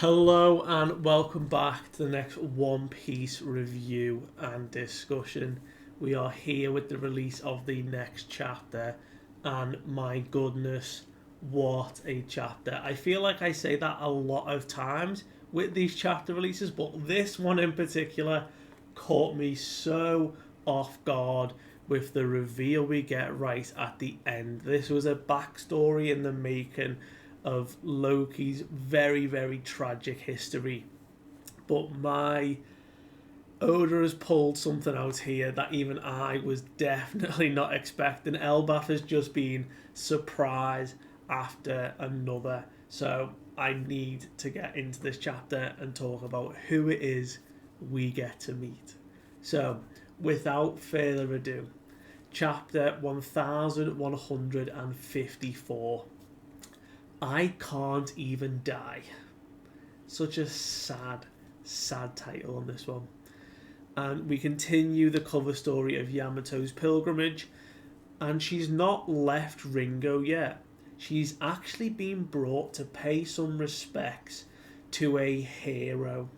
Hello and welcome back to the next One Piece review and discussion. We are here with the release of the next chapter, and my goodness, what a chapter! I feel like I say that a lot of times with these chapter releases, but this one in particular caught me so off guard with the reveal we get right at the end. This was a backstory in the making of Loki's very, very tragic history. But my Oda has pulled something out here that even I was definitely not expecting. Elbaf has just been surprise after another. So I need to get into this chapter and talk about who it is we get to meet. So, without further ado, chapter 1154. I Can't Even Die. Such a sad, sad title on this one. And we continue the cover story of Yamato's pilgrimage, and she's not left Ringo yet. She's actually been brought to pay some respects to a hero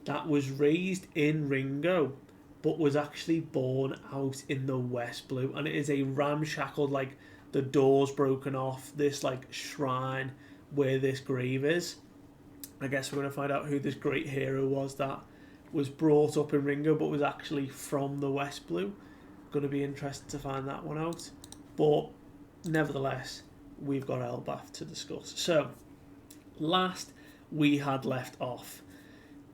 that was raised in Ringo but was actually born out in the West Blue, and it is a ramshackled, like, the door's broken off, this like shrine where this grave is. I guess we're going to find out who this great hero was that was brought up in Ringo but was actually from the West Blue. Going to be interested to find that one out. But nevertheless, we've got Elbaf to discuss. So, last we had left off,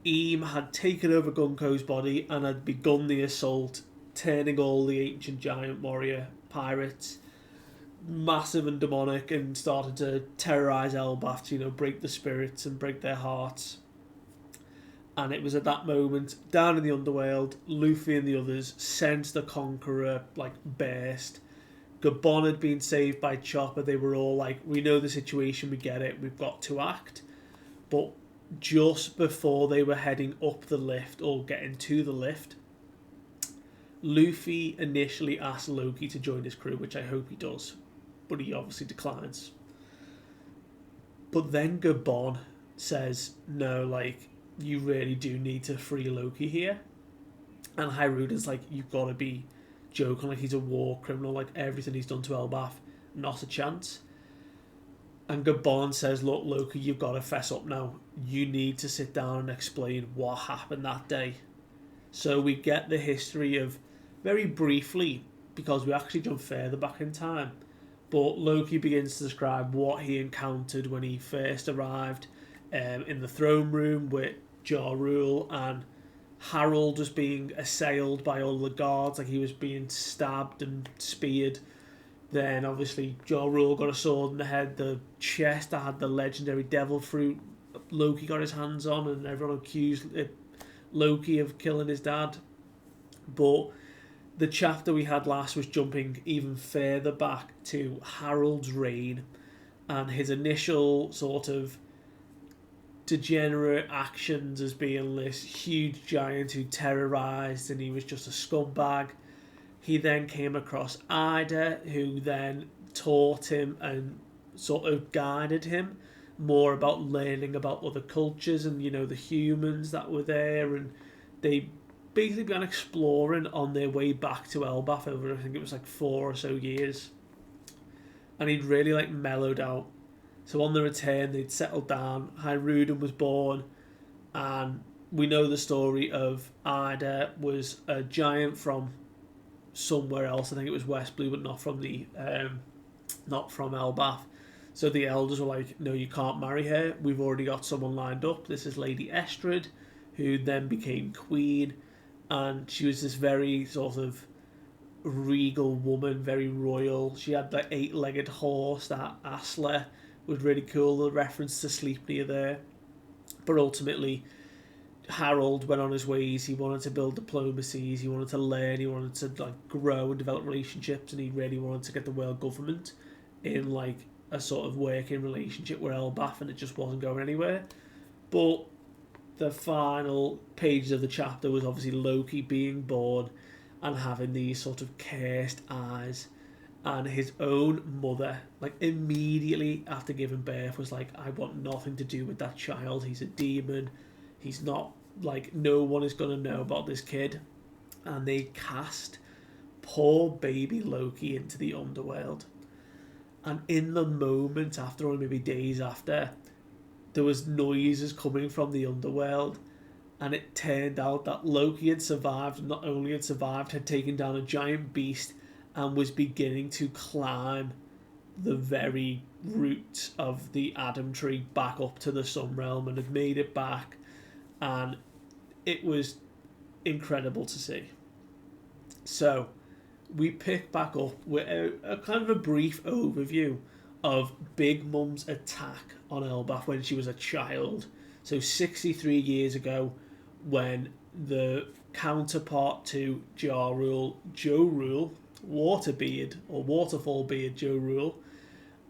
Eam had taken over Gunko's body and had begun the assault, turning all the ancient giant warrior pirates massive and demonic, and started to terrorize Elbaf to, break the spirits and break their hearts. And it was at that moment, down in the underworld, Luffy and the others sensed the Conqueror burst. Gabon had been saved by Chopper. They were all like, we know the situation, we get it, we've got to act. But just before they were heading up the lift, or getting to the lift, Luffy initially asked Loki to join his crew, which I hope he does, but he obviously declines. But then Gabon says, no, you really do need to free Loki here. And Hiruden's like, you've got to be joking, he's a war criminal, everything he's done to Elbaf, not a chance. And Gabon says, look, Loki, you've got to fess up now. You need to sit down and explain what happened that day. So we get the history of, very briefly, because we actually jump further back in time, but Loki begins to describe what he encountered when he first arrived in the throne room with Ja Rule, and Harold was being assailed by all the guards, he was being stabbed and speared. Then obviously Ja Rule got a sword in the head. The chest that had the legendary devil fruit, Loki got his hands on, and everyone accused Loki of killing his dad. But the chapter we had last was jumping even further back to Harold's reign and his initial sort of degenerate actions as being this huge giant who terrorised, and he was just a scumbag. He then came across Ida, who then taught him and sort of guided him more about learning about other cultures and, the humans that were there, and they basically began exploring on their way back to Elbaf over, I think it was 4 or so years. And he'd really mellowed out. So on the return, they'd settled down. Hiruden was born, and we know the story of Ida was a giant from somewhere else. I think it was West Blue, but not from Elbaf. So the elders were like, no, you can't marry her. We've already got someone lined up. This is Lady Estrid, who then became queen. And she was this very sort of regal woman, very royal. She had the 8-legged horse, that Asla was really cool, the reference to Sleipnir there. But ultimately, Harold went on his ways. He wanted to build diplomacies, he wanted to learn, he wanted to grow and develop relationships, and he really wanted to get the world government in a sort of working relationship with Elbaf, and it just wasn't going anywhere. But the final pages of the chapter was obviously Loki being born and having these sort of cursed eyes, and his own mother, like immediately after giving birth, was like, I want nothing to do with that child. He's a demon. He's not, like, no one is going to know about this kid. And they cast poor baby Loki into the underworld. And in the moment after, or maybe days after, there was noises coming from the underworld, and it turned out that Loki had survived. Not only had survived, had taken down a giant beast and was beginning to climb the very root of the Adam tree back up to the Sun Realm, and had made it back, and it was incredible to see. So we pick back up with a kind of a brief overview of Big Mum's attack on Elbaf when she was a child. So 63 years ago, when the counterpart to Ja Rule, Joe Rule, Waterbeard or Waterfall Beard Joe Rule,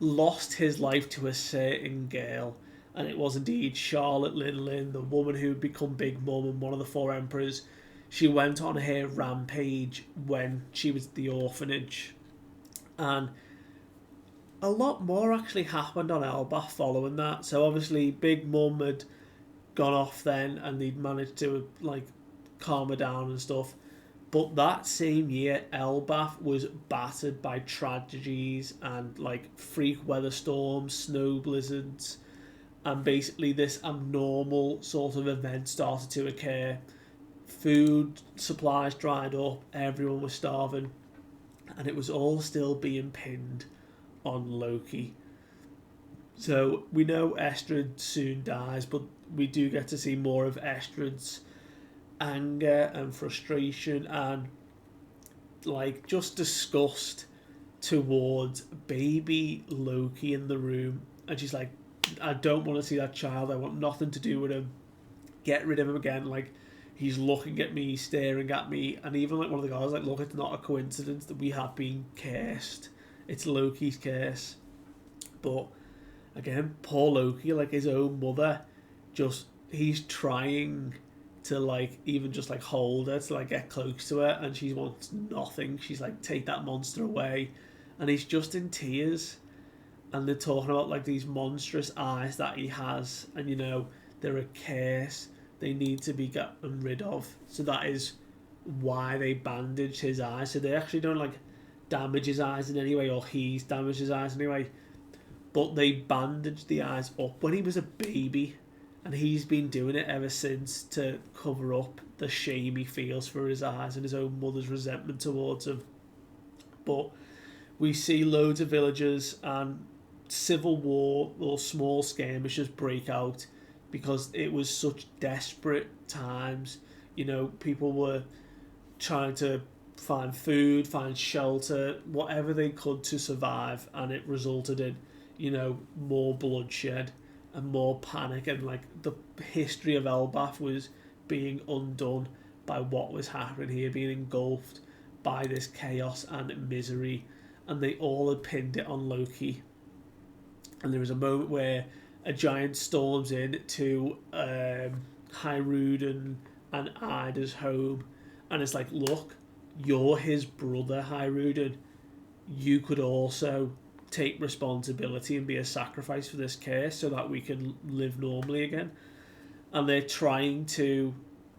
lost his life to a certain girl, and it was indeed Charlotte Linlin, the woman who had become Big Mum and one of the four emperors. She went on her rampage when she was at the orphanage, and a lot more actually happened on Elbaf following that. So obviously Big Mum had gone off then, and they'd managed to like calm her down and stuff. But that same year, Elbaf was battered by tragedies and like freak weather storms, snow blizzards, and basically this abnormal sort of event started to occur. Food supplies dried up, everyone was starving, and it was all still being pinned on Loki. So we know Estrid soon dies, but we do get to see more of Estrid's anger and frustration and like just disgust towards baby Loki in the room. And she's like, I don't want to see that child. I want nothing to do with him. Get rid of him again. Like, he's looking at me, staring at me. And even like one of the guys like, look, it's not a coincidence that we have been cursed. It's Loki's curse. But again, poor Loki, like his own mother, just he's trying to like even just like hold her, to like get close to her, and she wants nothing. She's like, take that monster away, and he's just in tears. And they're talking about like these monstrous eyes that he has, and you know they're a curse. They need to be gotten rid of. So that is why they bandaged his eyes. So they actually don't like damage his eyes in any way, or he's damaged his eyes anyway. But they bandaged the eyes up when he was a baby, and he's been doing it ever since to cover up the shame he feels for his eyes and his own mother's resentment towards him. But we see loads of villagers and civil war or small skirmishes break out because it was such desperate times. You know, people were trying to find food, find shelter, whatever they could to survive, and it resulted in, you know, more bloodshed and more panic, and like the history of Elbaf was being undone by what was happening here, being engulfed by this chaos and misery, and they all had pinned it on Loki. And there was a moment where a giant storms in to Hyruden and Ida's home, and it's like, look, you're his brother, Hyruden. You could also take responsibility and be a sacrifice for this curse so that we can live normally again. And they're trying to,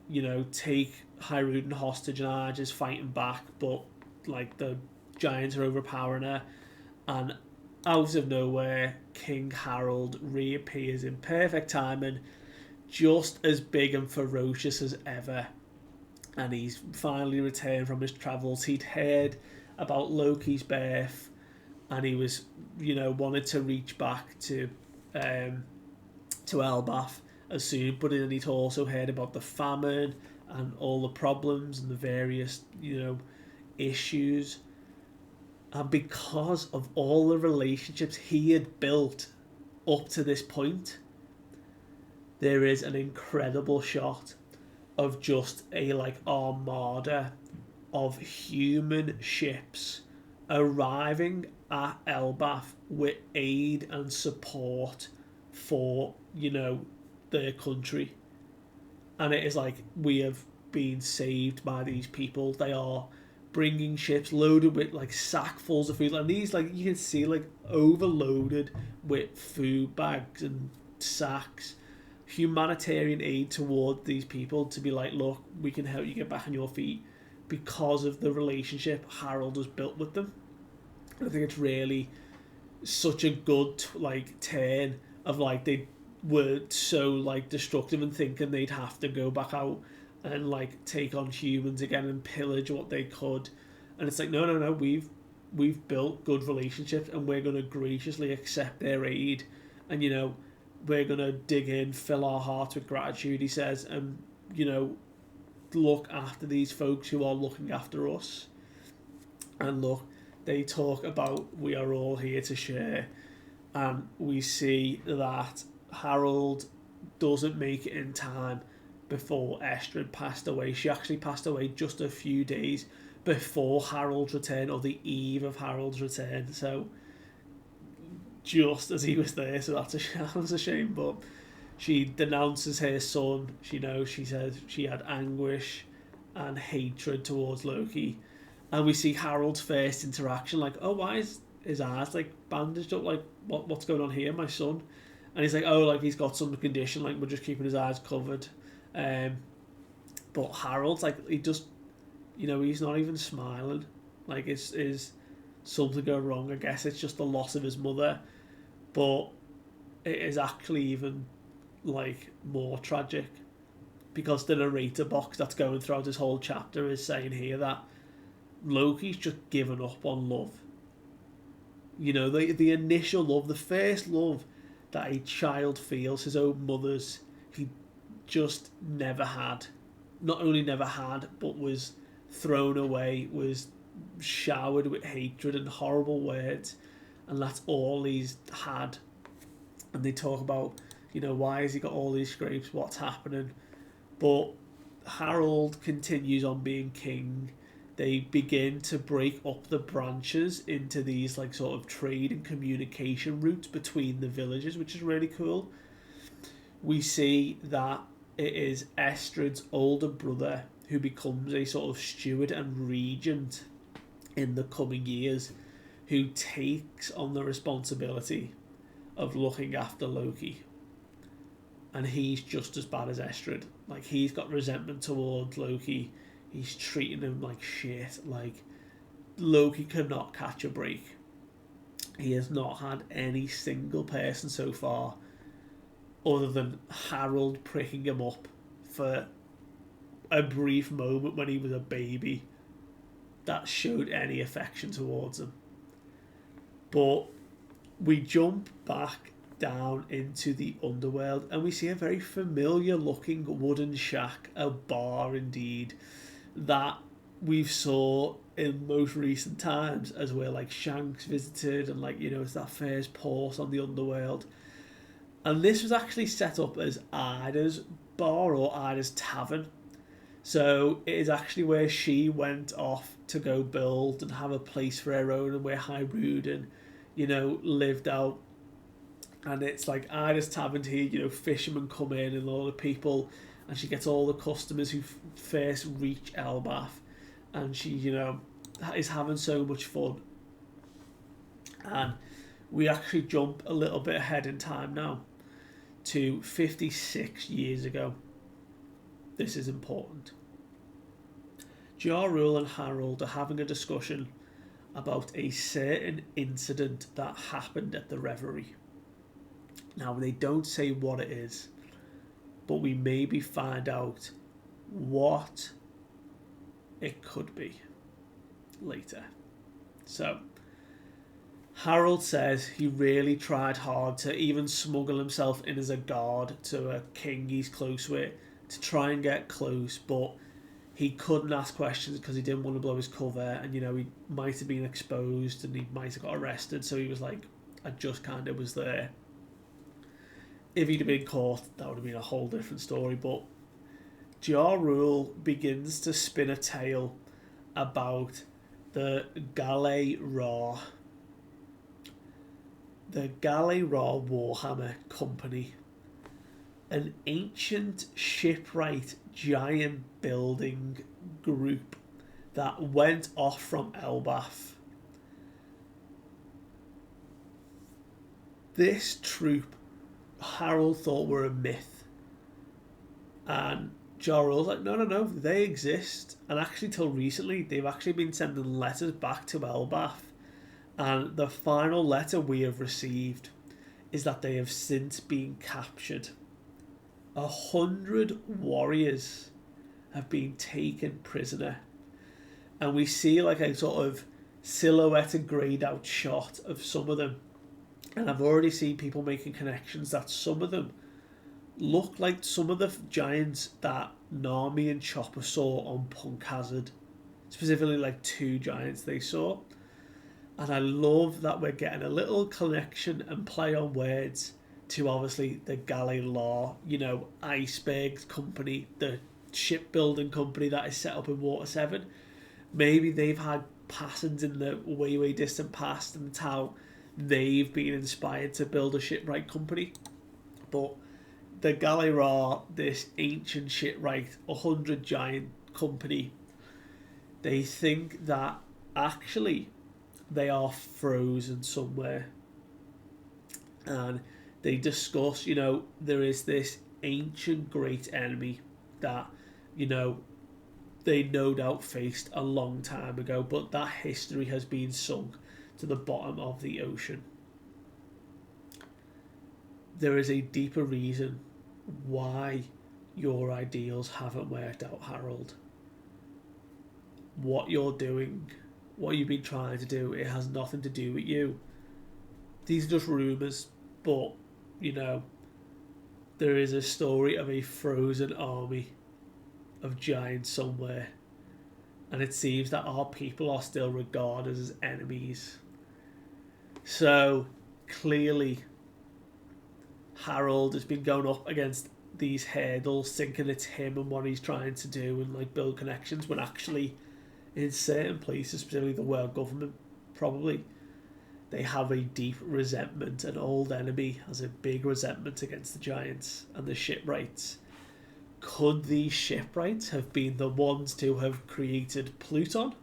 you know, take Hyruden hostage, and Ard is fighting back, but like the giants are overpowering her. And out of nowhere, King Harold reappears in perfect timing, just as big and ferocious as ever. And he's finally returned from his travels. He'd heard about Loki's birth, and he was, you know, wanted to reach back to Elbaf as soon, but then he'd also heard about the famine and all the problems and the various, you know, issues. And because of all the relationships he had built up to this point, there is an incredible shot of just a like armada of human ships arriving at Elbaf with aid and support for, you know, their country. And it is like, we have been saved by these people. They are bringing ships loaded with like sackfuls of food, and these, like, you can see, like, overloaded with food bags and sacks, humanitarian aid toward these people to be like, look, we can help you get back on your feet, because of the relationship Harold has built with them. I think it's really such a good like turn of, like, they were so like destructive and thinking they'd have to go back out and like take on humans again and pillage what they could, and it's like, no, we've built good relationships, and we're going to graciously accept their aid, and we're going to dig in, fill our hearts with gratitude, he says, and look after these folks who are looking after us. And look, they talk about, we are all here to share, and we see that Harold doesn't make it in time before Estrid passed away. She actually passed away just a few days before Harold's return, or the eve of Harold's return. So just as he was there, so that's a shame. But she denounces her son. She says she had anguish and hatred towards Loki. And we see Harold's first interaction, like, oh, why is his eyes like bandaged up? Like, what's going on here, my son? And he's like, oh, like, he's got some condition, like, we're just keeping his eyes covered. But Harold's like, he just, he's not even smiling. Like, is something go wrong? I guess it's just the loss of his mother. But it is actually even like more tragic, because the narrator box that's going throughout this whole chapter is saying here that Loki's just given up on love. The initial love, the first love that a child feels, his own mother's, he just never had. Not only never had, but was thrown away, was showered with hatred and horrible words, and that's all he's had. And they talk about, why has he got all these scrapes, what's happening? But Harold continues on being king. They begin to break up the branches into these like sort of trade and communication routes between the villages, which is really cool. We see that it is Estrid's older brother who becomes a sort of steward and regent in the coming years, who takes on the responsibility of looking after Loki. And he's just as bad as Estrid. Like, he's got resentment towards Loki. He's treating him like shit. Like, Loki cannot catch a break. He has not had any single person so far, other than Harold pricking him up for a brief moment when he was a baby, that showed any affection towards him. But we jump back down into the underworld, and we see a very familiar looking wooden shack, a bar indeed, that we've saw in most recent times, as where like Shanks visited, and like, it's that first port on the underworld. And this was actually set up as Ida's bar, or Ida's tavern. So it is actually where she went off to go build and have a place for her own, and where Hyrule lived out. And it's like Ida's tavern here, fishermen come in and all the people, and she gets all the customers who first reach Elbaf, and she, is having so much fun. And we actually jump a little bit ahead in time now to 56 years ago. This is important. Ja Rule and Harold are having a discussion about a certain incident that happened at the Reverie. Now, they don't say what it is, but we maybe find out what it could be later. So, Harold says he really tried hard to even smuggle himself in as a guard to a king he's close with, to try and get close, but he couldn't ask questions because he didn't want to blow his cover, and he might have been exposed and he might have got arrested, so he was like, I just kind of was there. If he'd have been caught, that would have been a whole different story. But Ja Rule begins to spin a tale about the Galei Ra. The Galei Ra Warhammer Company, an ancient shipwright giant building group that went off from Elbaf. This troop, Harold thought were a myth. And Jorah's like, no, they exist. And actually, till recently, they've actually been sending letters back to Elbaf. And the final letter we have received is that they have since been captured. 100 warriors have been taken prisoner. And we see like a sort of silhouetted grayed out shot of some of them. And I've already seen people making connections that some of them look like some of the giants that Nami and Chopper saw on Punk Hazard. Specifically like 2 giants they saw. And I love that we're getting a little connection and play on words to obviously the Galley Law, Iceberg Company, the shipbuilding company that is set up in Water 7. Maybe they've had passings in the way, way distant past, and it's how they've been inspired to build a shipwright company. But the Galley Law, this ancient shipwright, 100 giant company, they think that actually they are frozen somewhere. And they discuss, there is this ancient great enemy that, they no doubt faced a long time ago, but that history has been sunk to the bottom of the ocean. There is a deeper reason why your ideals haven't worked out, Harold. What you're doing, what you've been trying to do, it has nothing to do with you. These are just rumours, but, there is a story of a frozen army of giants somewhere, and it seems that our people are still regarded as enemies. So, clearly, Harold has been going up against these hurdles, thinking it's him and what he's trying to do and build connections, when actually in certain places, specifically the world government, probably they have a deep resentment. An old enemy has a big resentment against the giants and the shipwrights. Could these shipwrights have been the ones to have created Pluton?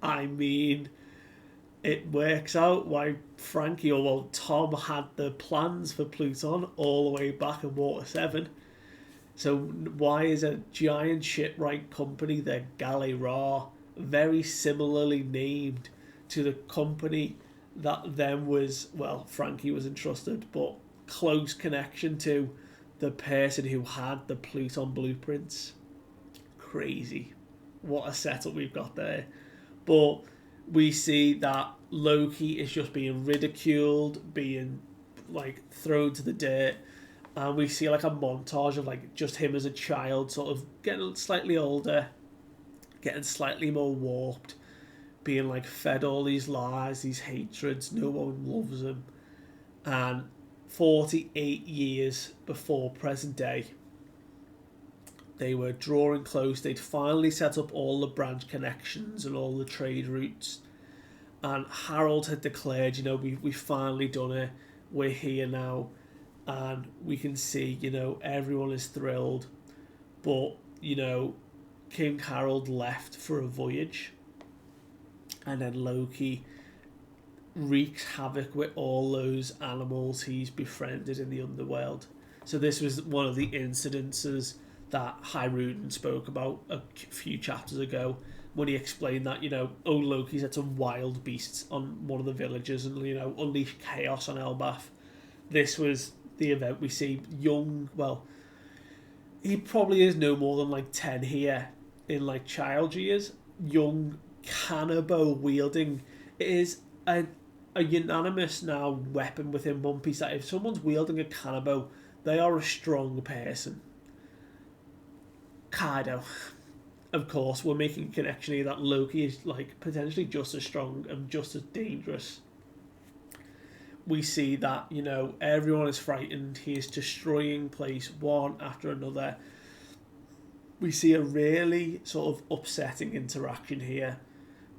I mean, it works out why Frankie, or Tom, had the plans for Pluton all the way back in Water 7. So why is a giant shipwright company, the Galley Ra, very similarly named to the company that then was, Frankie was entrusted, but close connection to the person who had the Pluton blueprints? Crazy. What a setup we've got there. But we see that Loki is just being ridiculed, being thrown to the dirt. And we see a montage of just him as a child, sort of getting slightly older, getting slightly more warped, being fed all these lies, these hatreds, no one loves him. And 48 years before present day, they were drawing close. They'd finally set up all the branch connections and all the trade routes. And Harold had declared, we've finally done it. We're here now. And we can see, everyone is thrilled. But, King Harold left for a voyage. And then Loki wreaks havoc with all those animals he's befriended in the underworld. So this was one of the incidences that Hyrule spoke about a few chapters ago, when he explained that, Loki's had some wild beasts on one of the villages and, unleashed chaos on Elbaf. This was the event. We see young, he probably is no more than 10 here in child years, young cannonball wielding. It is a unanimous now weapon within One Piece that if someone's wielding a cannonball, they are a strong person. Kaido, of course, we're making a connection here that Loki is potentially just as strong and just as dangerous. We see that, everyone is frightened. He is destroying place one after another. We see a really sort of upsetting interaction here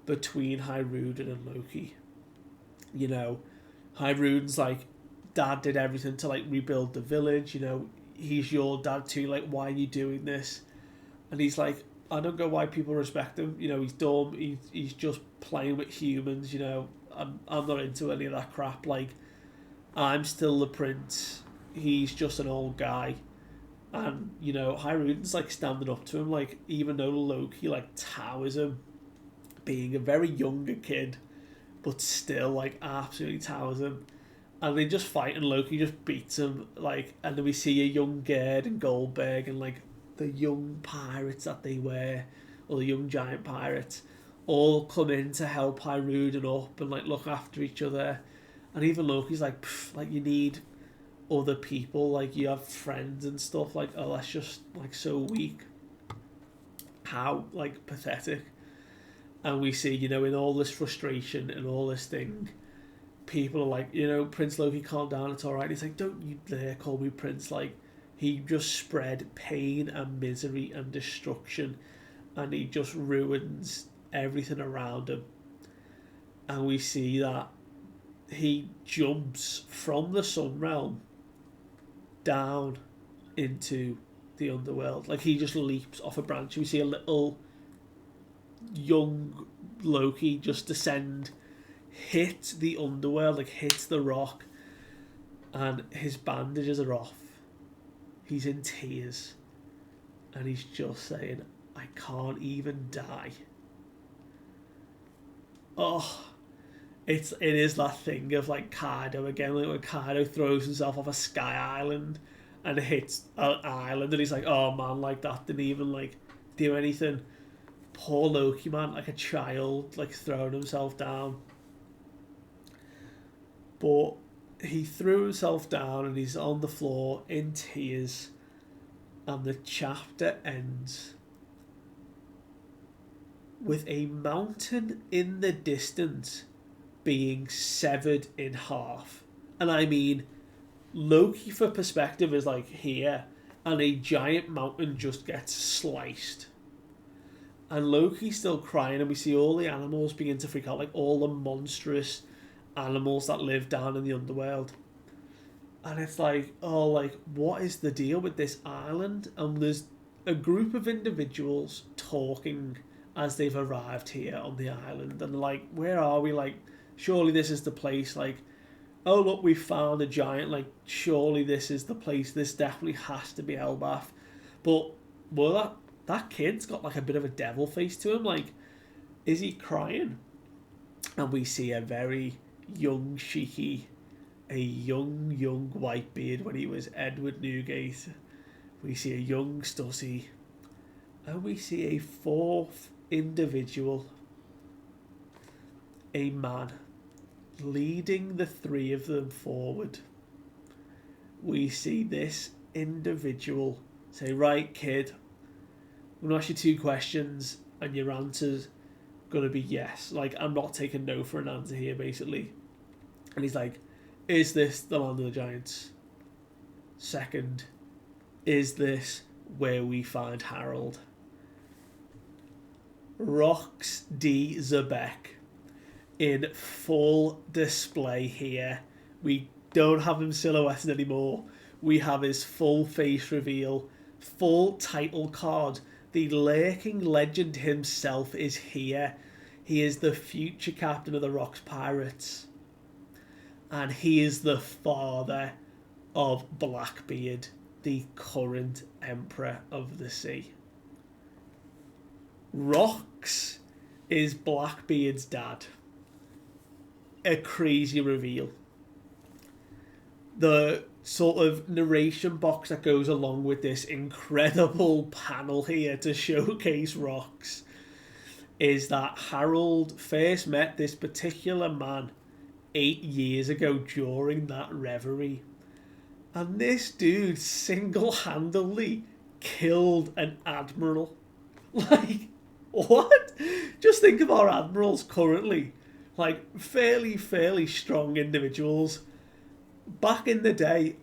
between Hyrule and Loki. Hyrule's Dad did everything to rebuild the village. He's your dad too. Why are you doing this? And he's like, I don't know why people respect him. You know, he's dumb. He's just playing with humans. You know, I'm not into any of that crap. Like, I'm still the prince. He's just an old guy. And, you know, Hiruden's like standing up to him, like, even though Loki like towers him, being a very younger kid, but still like absolutely towers him. And they just fight and Loki just beats him, like, and then we see a young Gerd and Goldberg and like the young pirates that they were, or the young giant pirates, all come in to help Hiruden up and like look after each other. And even Loki's like, like, you need other people, like you have friends and stuff, like, oh, that's just like so weak. How like pathetic. And we see, you know, in all this frustration and all this thing, people are like, you know, Prince Loki, calm down, it's alright. He's like, don't you dare call me Prince. Like, he just spread pain and misery and destruction, and he just ruins everything around him. And we see that he jumps from the sun realm down into the underworld. Like, he just leaps off a branch. We see a little young Loki just descend, hit the underworld, like hits the rock, and his bandages are off. He's in tears, and he's just saying, I can't even die. Oh, it is that thing of like Kaido again, like when Kaido throws himself off a sky island and hits an island, and he's like, oh man, like that didn't even like do anything. Poor Loki, man, like a child, like throwing himself down. But he threw himself down and he's on the floor in tears, and the chapter ends with a mountain in the distance being severed in half. And I mean, Loki, for perspective, is like here, and a giant mountain just gets sliced. And Loki's still crying, and we see all the animals begin to freak out, like all the monstrous animals that live down in the underworld. And it's like, oh, like, what is the deal with this island? And there's a group of individuals talking as they've arrived here on the island, and like, where are we? Like, surely this is the place. Like, oh look, we found a giant. Like, surely this is the place. This definitely has to be Elbaf. But well, that kid's got like a bit of a devil face to him. Like, is he crying? And we see a very young Shiki, a young Whitebeard when he was Edward Newgate. We see a young Stussy, and we see a fourth individual, a man, leading the three of them forward. We see this individual say, right, kid, I'm going to ask you two questions, and your answer's going to be yes. Like, I'm not taking no for an answer here, basically. And he's like, is this the land of the giants? Second, is this where we find Harold? Rox D. Zebek in full display here. We don't have him silhouetted anymore. We have his full face reveal, full title card. The lurking legend himself is here. He is the future captain of the Rox Pirates. And he is the father of Blackbeard, the current Emperor of the Sea. Rox is Blackbeard's dad. A crazy reveal. The sort of narration box that goes along with this incredible panel here to showcase Rox is that Harold first met this particular man 8 years ago during that reverie. And this dude single-handedly killed an admiral. Like, what? Just think of our admirals currently. Like, fairly strong individuals. Back in the day,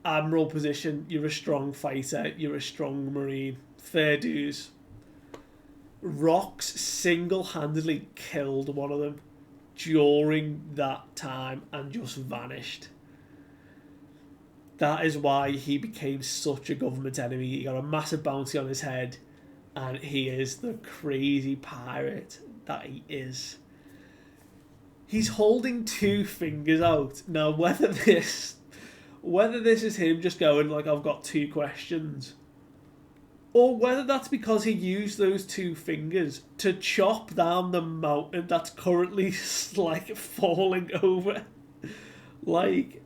admiral position, you're a strong fighter, you're a strong marine. Fair dues. Rox single-handedly killed one of them during that time and just vanished. That is why he became such a government enemy. He got a massive bounty on his head, And he is the crazy pirate that he is. He's holding two fingers out. Now, whether this is him just going like, I've got two questions, or whether that's because he used those two fingers to chop down the mountain that's currently like falling over. Like,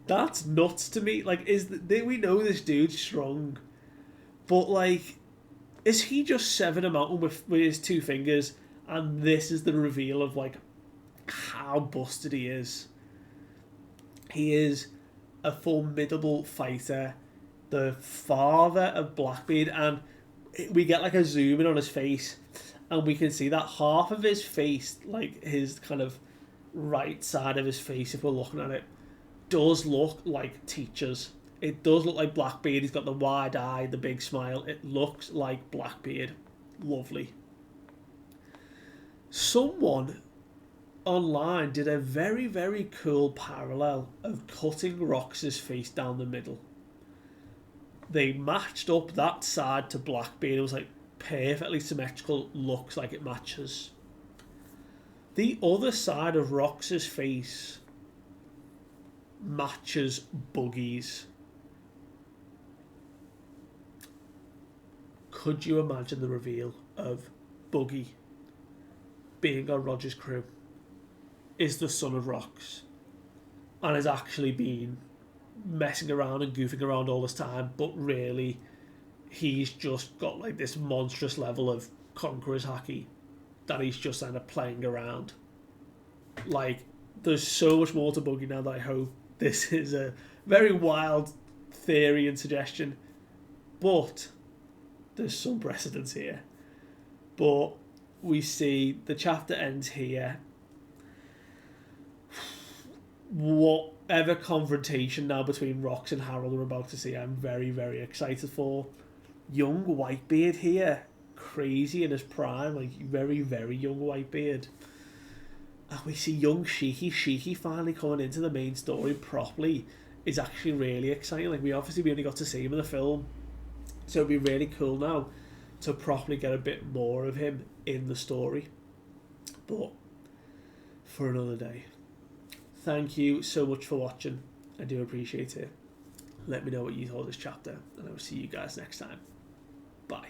that's nuts to me. Like, we know this dude's strong, but like, is he just severed a mountain with his two fingers, and this is the reveal of like how busted he is? He is a formidable fighter, the father of Blackbeard, and we get like a zoom in on his face, and we can see that half of his face, like his kind of right side of his face, if we're looking at it, does look like Teacher's. It does look like Blackbeard. He's got the wide eye, the big smile. It looks like Blackbeard. Lovely. Someone online did a very, very cool parallel of cutting Rox's face down the middle. They matched up that side to Blackbeard. It was like perfectly symmetrical, looks like it matches. The other side of Rox's face matches Buggy's. Could you imagine the reveal of Buggy being on Roger's crew, is the son of Rox, and has actually been messing around and goofing around all this time, but really he's just got like this monstrous level of conqueror's haki that he's just kind of playing around. Like, there's so much more to Buggy now that I hope this is a very wild theory and suggestion, but there's some precedence here. But we see the chapter ends here. Whatever confrontation now between Rox and Harold we're about to see, I'm very, very excited for. Young Whitebeard here, crazy in his prime, like very, very young Whitebeard. And we see young Shiki finally coming into the main story properly. Is actually really exciting. Like, we only got to see him in the film, so it'd be really cool now to properly get a bit more of him in the story. But for another day. Thank you so much for watching. I do appreciate it. Let me know what you thought of this chapter, and I will see you guys next time. Bye.